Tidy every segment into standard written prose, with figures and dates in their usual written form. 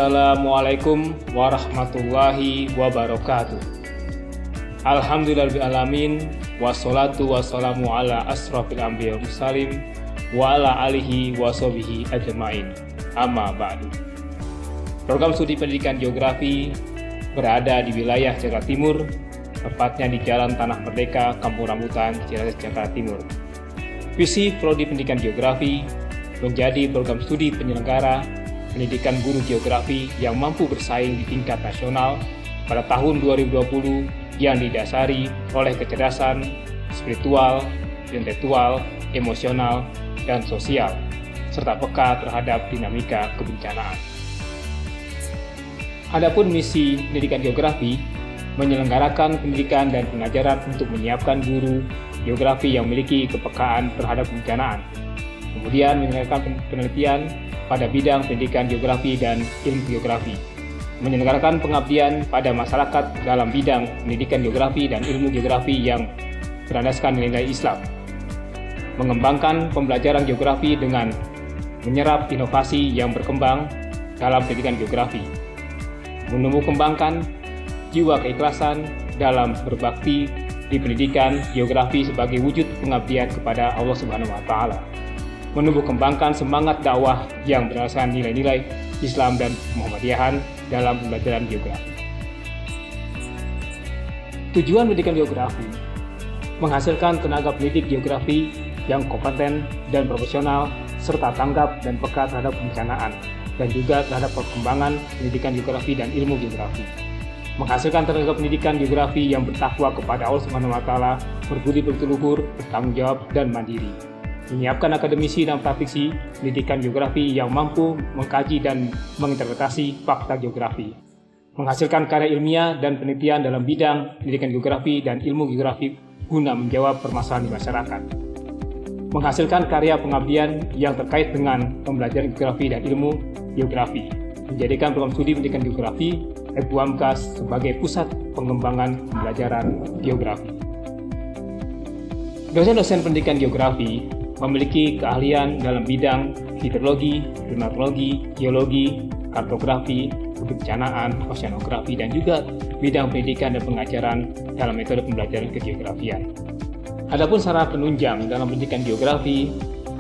Assalamualaikum warahmatullahi wabarakatuh. Alhamdulillahirrahmanirrahim. Wassalatu wassalamu ala asrafil anbiya wal mursalin wa ala alihi wa sahbihi ajmain. Amma ba'du. Program studi pendidikan geografi berada di wilayah Jakarta Timur, tepatnya di Jalan Tanah Merdeka, Kampung Rambutan, Ciracas, Jakarta Timur. Visi Prodi Pendidikan Geografi menjadi program studi penyelenggara pendidikan guru geografi yang mampu bersaing di tingkat nasional pada tahun 2020 yang didasari oleh kecerdasan spiritual, intelektual, emosional, dan sosial, serta peka terhadap dinamika kebencanaan. Adapun misi pendidikan geografi menyelenggarakan pendidikan dan pengajaran untuk menyiapkan guru geografi yang memiliki kepekaan terhadap kebencanaan, kemudian menyelenggarakan penelitian pada bidang pendidikan geografi dan ilmu geografi, menyelenggarakan pengabdian pada masyarakat dalam bidang pendidikan geografi dan ilmu geografi yang berlandaskan nilai-nilai Islam, mengembangkan pembelajaran geografi dengan menyerap inovasi yang berkembang dalam pendidikan geografi, menumbuh kembangkan jiwa keikhlasan dalam berbakti di pendidikan geografi sebagai wujud pengabdian kepada Allah Subhanahu wa Ta'ala, menumbuh kembangkan semangat dakwah yang berdasarkan nilai-nilai Islam dan Muhammadiyahan dalam pembelajaran geografi. Tujuan pendidikan geografi menghasilkan tenaga pendidik geografi yang kompeten dan profesional serta tanggap dan peka terhadap kebencanaan dan juga terhadap perkembangan pendidikan geografi dan ilmu geografi. Menghasilkan tenaga pendidikan geografi yang bertakwa kepada Allah Subhanahu wa Ta'ala, berbudi luhur, bertanggung jawab dan mandiri. Menyiapkan akademisi dan praktisi pendidikan geografi yang mampu mengkaji dan menginterpretasi fakta geografi, menghasilkan karya ilmiah dan penelitian dalam bidang pendidikan geografi dan ilmu geografi guna menjawab permasalahan di masyarakat, menghasilkan karya pengabdian yang terkait dengan pembelajaran geografi dan ilmu geografi, menjadikan program studi pendidikan geografi FUAMKA sebagai pusat pengembangan pembelajaran geografi. Dosen-dosen pendidikan geografi memiliki keahlian dalam bidang hidrologi, klimatologi, geologi, kartografi, kebencanaan, oceanografi, dan juga bidang pendidikan dan pengajaran dalam metode pembelajaran kegeografian. Adapun sarana penunjang dalam pendidikan geografi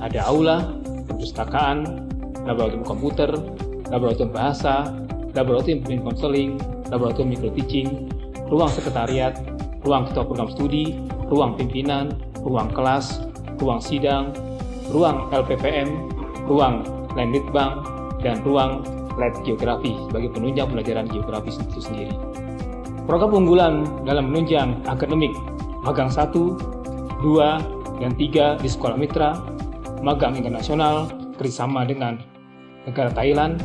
ada aula, perpustakaan, laboratorium komputer, laboratorium bahasa, laboratorium pendidikan konseling, laboratorium micro-teaching, ruang sekretariat, ruang ketua program studi, ruang pimpinan, ruang kelas, ruang sidang, ruang LPPM, ruang Landlitbang, dan ruang lab geografi sebagai penunjang pelajaran geografi itu sendiri. Program unggulan dalam menunjang akademik magang 1, 2, dan 3 di sekolah mitra, magang internasional kerjasama dengan negara Thailand,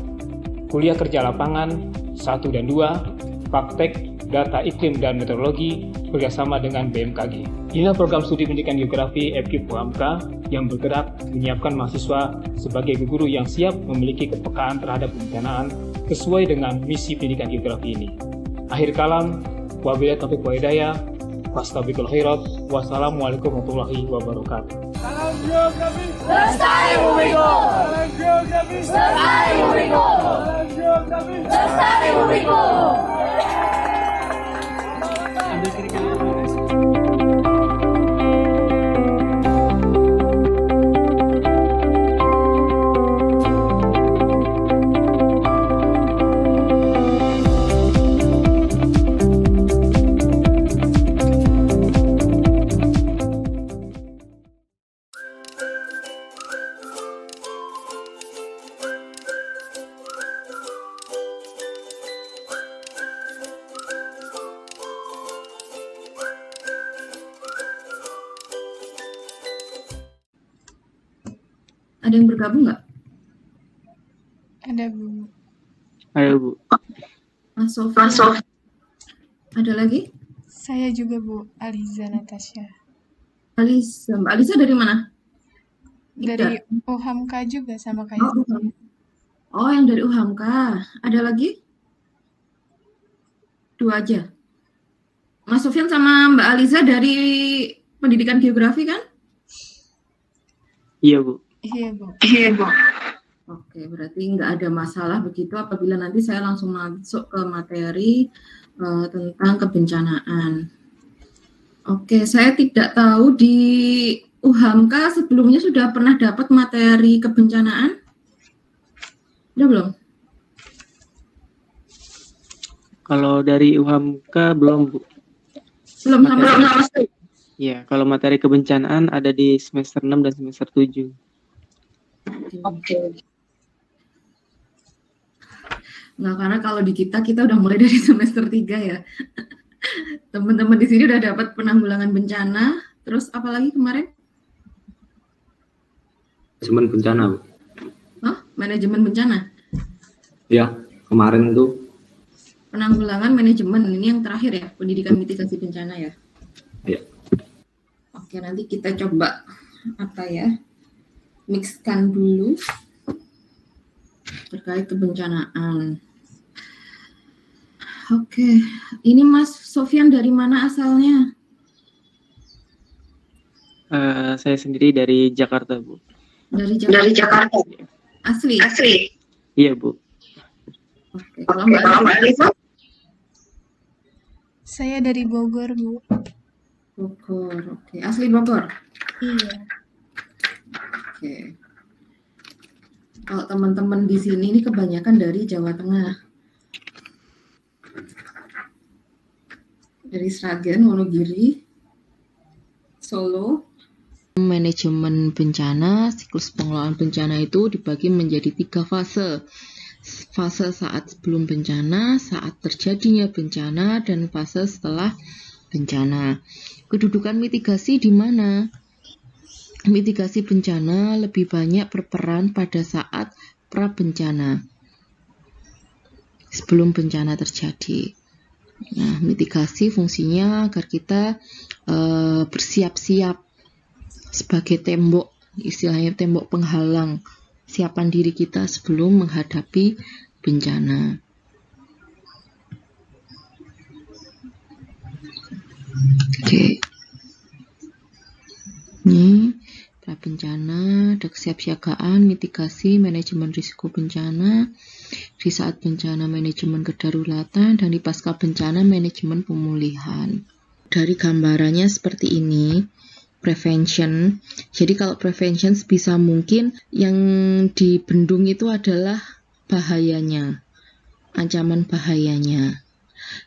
kuliah kerja lapangan 1 dan 2, praktek data iklim dan meteorologi bekerjasama dengan BMKG. Inilah program studi pendidikan geografi FUAMKA yang bergerak menyiapkan mahasiswa sebagai guru yang siap memiliki kepekaan terhadap kebencanaan sesuai dengan misi pendidikan geografi ini. Akhir kalam, wabillahi taufiq wal hidayah, fastabiqul khairat, wassalamualaikum warahmatullahi wabarakatuh. Salam geografi, lestari bumiku. Salam geografi, lestari bumiku. Salam geografi, lestari bumiku. Ada yang bergabung nggak? Ada, Bu. Ayo, Bu. Mas Sofi. Ada lagi? Saya juga, Bu. Aliza Natasha. Alisa. Mbak Alisa dari mana? Dari UHAMKA juga sama kayak Oh, yang dari UHAMKA. Ada lagi? 2 aja. Mas Sofyan sama Mbak Aliza dari pendidikan geografi kan? Iya, Bu. Iya, Bu. Iya, Bu. Oke, berarti nggak ada masalah begitu apabila nanti saya langsung masuk ke materi tentang kebencanaan. Oke, saya tidak tahu di UHAMKA sebelumnya sudah pernah dapat materi kebencanaan? Sudah belum? Kalau dari UHAMKA belum, Bu. Belum sama sekali. Iya, kalau materi kebencanaan ada di semester 6 dan semester 7. Oke. Nah, karena kalau di kita udah mulai dari semester 3 ya. Teman-teman di sini udah dapat penanggulangan bencana, terus apalagi kemarin? Manajemen bencana, Bu. Hah? Manajemen bencana? Ya, kemarin itu. Penanggulangan manajemen, ini yang terakhir ya, pendidikan mitigasi bencana ya? Ya. Oke, nanti kita coba mixkan dulu terkait kebencanaan. Oke, ini Mas Sofyan dari mana asalnya? Saya sendiri dari Jakarta, Bu. Dari Jakarta. Asli. Iya, Bu. Oke, kalau Mbak Alisa? Saya dari Bogor, Bu. Bogor, oke. Asli Bogor? Iya. Oke. Kalau teman-teman di sini ini kebanyakan dari Jawa Tengah. Dari Sragen, Wonogiri, Solo. Manajemen bencana, siklus pengelolaan bencana itu dibagi menjadi 3 fase. Fase saat sebelum bencana, saat terjadinya bencana, dan fase setelah bencana. Kedudukan mitigasi di mana? Mitigasi bencana lebih banyak berperan pada saat pra-bencana, sebelum bencana terjadi. Nah, mitigasi fungsinya agar kita bersiap-siap sebagai tembok, istilahnya tembok penghalang, siapan diri kita sebelum menghadapi bencana. Oke. Ini pra-bencana, ada kesiapsiagaan, mitigasi, manajemen risiko bencana, di saat bencana manajemen kedaruratan, dan di pasca bencana manajemen pemulihan. Dari gambarannya seperti ini, prevention. Jadi kalau prevention sebisa mungkin yang dibendung itu adalah bahayanya, ancaman bahayanya.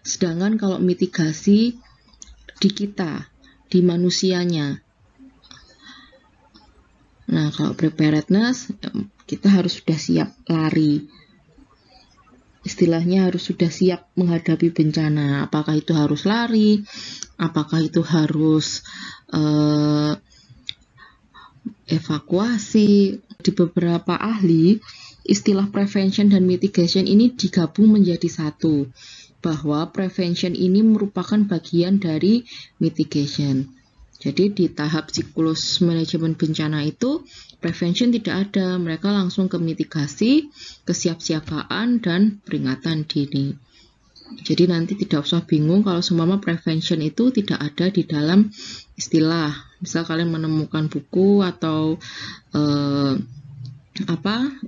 Sedangkan kalau mitigasi di kita, di manusianya. Nah, kalau preparedness, kita harus sudah siap lari. Istilahnya harus sudah siap menghadapi bencana. Apakah itu harus lari? Apakah itu harus evakuasi? Di beberapa ahli, istilah prevention dan mitigation ini digabung menjadi satu. Bahwa prevention ini merupakan bagian dari mitigation. Jadi di tahap siklus manajemen bencana itu prevention tidak ada, mereka langsung ke mitigasi, kesiapsiagaan, dan peringatan dini. Jadi nanti tidak usah bingung kalau seumpama prevention itu tidak ada di dalam istilah. Misal kalian menemukan buku atau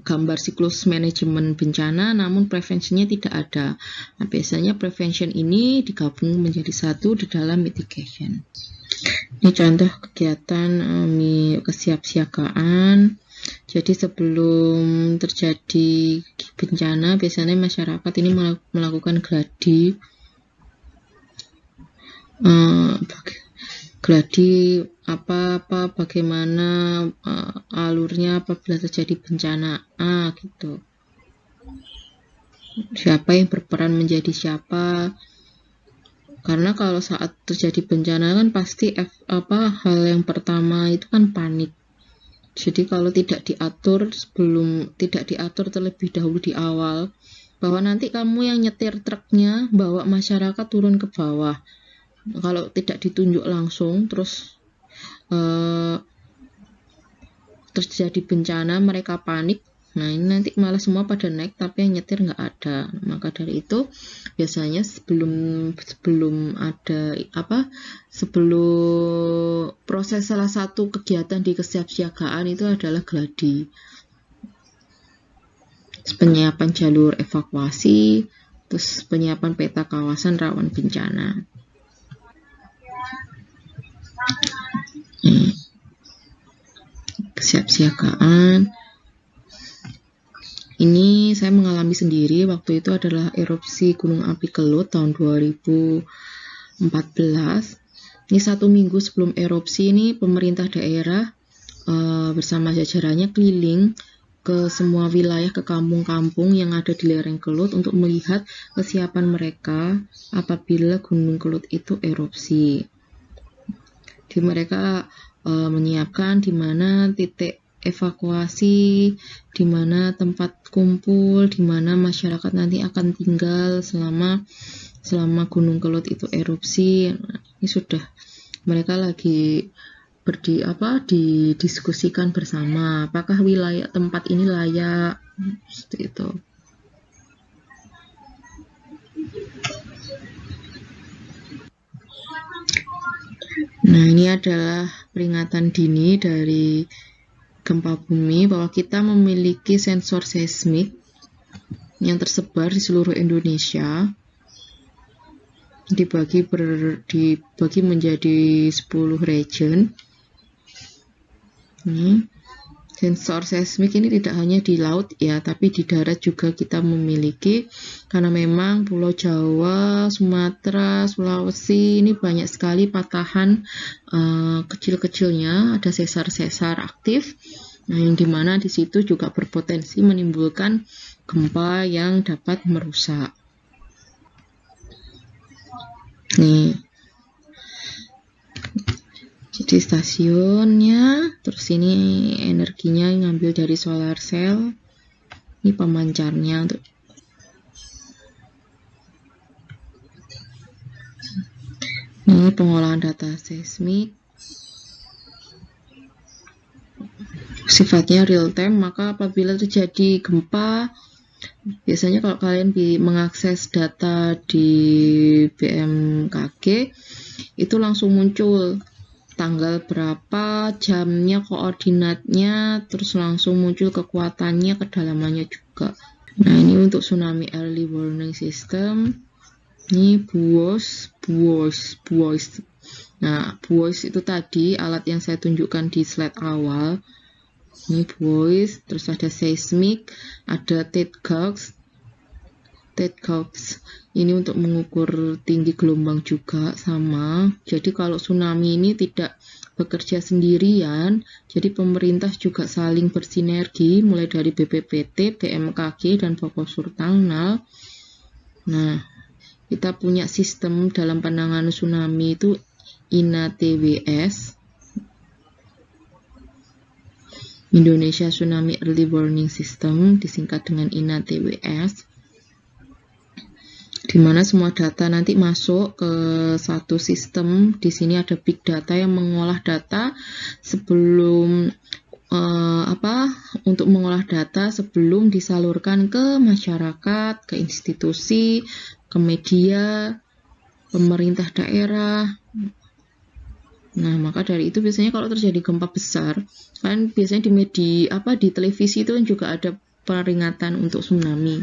gambar siklus manajemen bencana, namun preventionnya tidak ada. Nah, biasanya prevention ini digabung menjadi satu di dalam mitigation. Ini contoh kegiatan kesiapsiagaan. Jadi sebelum terjadi bencana, biasanya masyarakat ini melakukan gladi. Gladi bagaimana alurnya apabila terjadi bencana gitu. Siapa yang berperan menjadi siapa? Karena kalau saat terjadi bencana kan pasti hal yang pertama itu kan panik. Jadi kalau tidak diatur terlebih dahulu di awal, bahwa nanti kamu yang nyetir truknya bawa masyarakat turun ke bawah. Kalau tidak ditunjuk langsung, terus terjadi bencana, mereka panik. Nah, ini nanti malah semua pada naik, tapi yang nyetir nggak ada. Maka dari itu, biasanya sebelum proses salah satu kegiatan di kesiapsiagaan itu adalah gladi. penyiapan jalur evakuasi, terus penyiapan peta kawasan rawan bencana. Kesiapsiagaan. Ini saya mengalami sendiri, waktu itu adalah erupsi Gunung Api Kelut tahun 2014. Ini 1 minggu sebelum erupsi ini pemerintah daerah bersama jajarannya keliling ke semua wilayah, ke kampung-kampung yang ada di lereng Kelut untuk melihat kesiapan mereka apabila Gunung Kelut itu erupsi. Jadi mereka menyiapkan di mana titik evakuasi, di mana tempat kumpul, di mana masyarakat nanti akan tinggal selama Gunung Kelut itu erupsi. Nah, ini sudah mereka lagi didiskusikan bersama apakah wilayah tempat ini layak, seperti itu. Nah, ini adalah peringatan dini dari gempa bumi bahwa kita memiliki sensor seismik yang tersebar di seluruh Indonesia, dibagi menjadi 10 region. Sensor seismik ini tidak hanya di laut ya, tapi di darat juga kita memiliki, karena memang Pulau Jawa, Sumatera, Sulawesi ini banyak sekali patahan kecil-kecilnya, ada sesar-sesar aktif, yang dimana di situ juga berpotensi menimbulkan gempa yang dapat merusak. Nih, jadi stasiunnya, terus ini energinya ngambil dari solar cell, ini pemancarnya untuk ini pengolahan data seismik, sifatnya real time. Maka apabila terjadi gempa, biasanya kalau kalian mengakses data di BMKG itu langsung muncul tanggal berapa, jamnya, koordinatnya, terus langsung muncul kekuatannya, kedalamannya juga. Nah, ini untuk tsunami early warning system. Ini BUOS. Nah, BUOS itu tadi alat yang saya tunjukkan di slide awal. Ini BUOS, terus ada seismik, ada TEDGOX. Ini untuk mengukur tinggi gelombang juga sama. Jadi kalau tsunami ini tidak bekerja sendirian, jadi pemerintah juga saling bersinergi mulai dari BPPT, BMKG, dan Bogor-Surtangnal. Nah, kita punya sistem dalam penanganan tsunami itu INATWS, Indonesia Tsunami Early Warning System, disingkat dengan INATWS, di mana semua data nanti masuk ke satu sistem. Di sini ada big data yang mengolah data sebelum untuk mengolah data sebelum disalurkan ke masyarakat, ke institusi, ke media, pemerintah daerah. Nah, maka dari itu biasanya kalau terjadi gempa besar, kan biasanya di televisi itu juga ada peringatan untuk tsunami.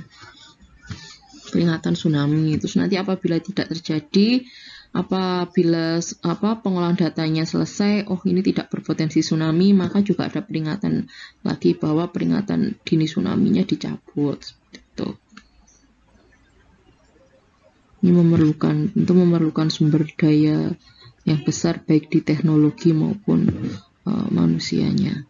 Peringatan tsunami. Terus nanti apabila tidak terjadi, apabila pengolahan datanya selesai, oh ini tidak berpotensi tsunami, maka juga ada peringatan lagi bahwa peringatan dini tsunami-nya dicabut. Gitu. Ini memerlukan sumber daya yang besar baik di teknologi maupun manusianya.